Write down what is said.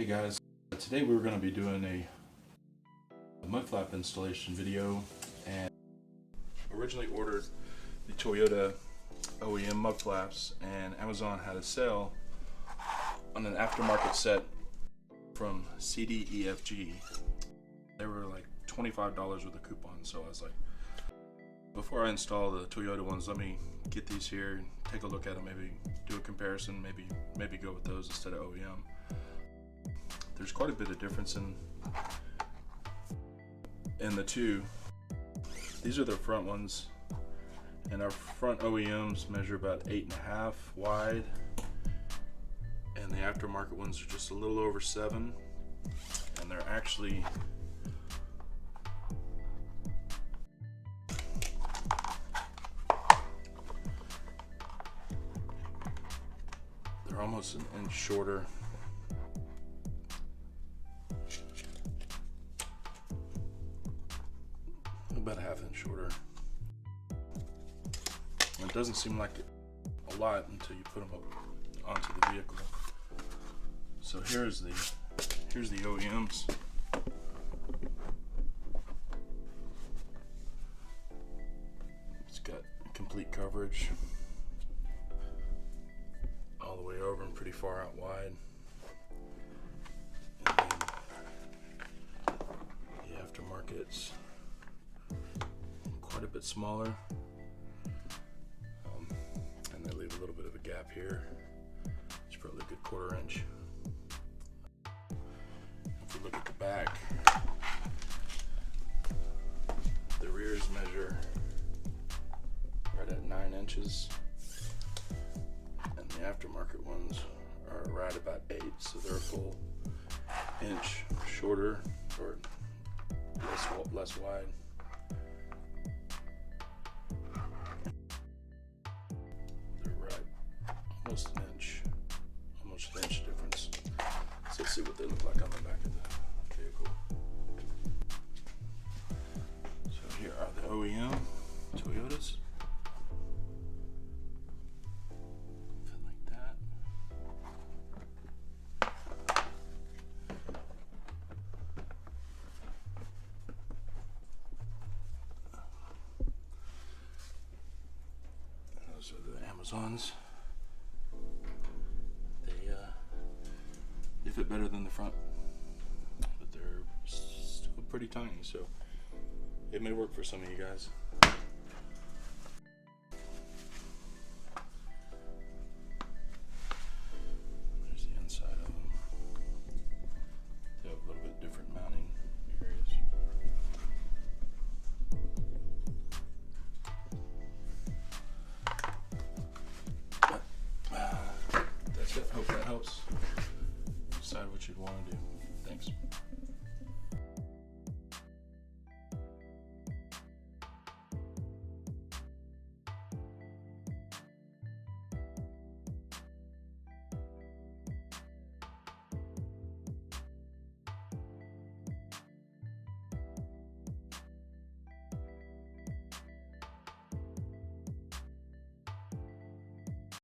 Hey guys, today we're going to be doing a mud flap installation video, and originally ordered the Toyota OEM mud flaps, and Amazon had a sale on an aftermarket set from CDEFG. They were like $25 with a coupon, so I was like, before I install the Toyota ones, let me get these here and take a look at them, maybe do a comparison, maybe go with those instead of OEM. There's quite a bit of difference in the two. These are the front ones, and our front OEMs measure about 8.5 wide, and the aftermarket ones are just a little over 7, and they're actually almost an inch shorter. About a ½ inch shorter. And it doesn't seem like a lot until you put them up onto the vehicle. So here's the OEMs. It's got complete coverage all the way over and pretty far out wide. And then the aftermarket's quite a bit smaller, and they leave a little bit of a gap here. It's probably a good 1/4 inch. If we look at the back, the rears measure right at 9 inches, and the aftermarket ones are right about 8, so they're a full inch shorter or less wide. Almost an inch difference. So let's see what they look like on the back of the vehicle. So here are the OEM Toyotas. Fit like that. And those are the Amazons. They fit better than the front, but they're still pretty tiny, so it may work for some of you guys. There's the inside of them. They have a little bit different mounting areas. But that's it. Hope that helps. Decide what you'd want to do. Thanks.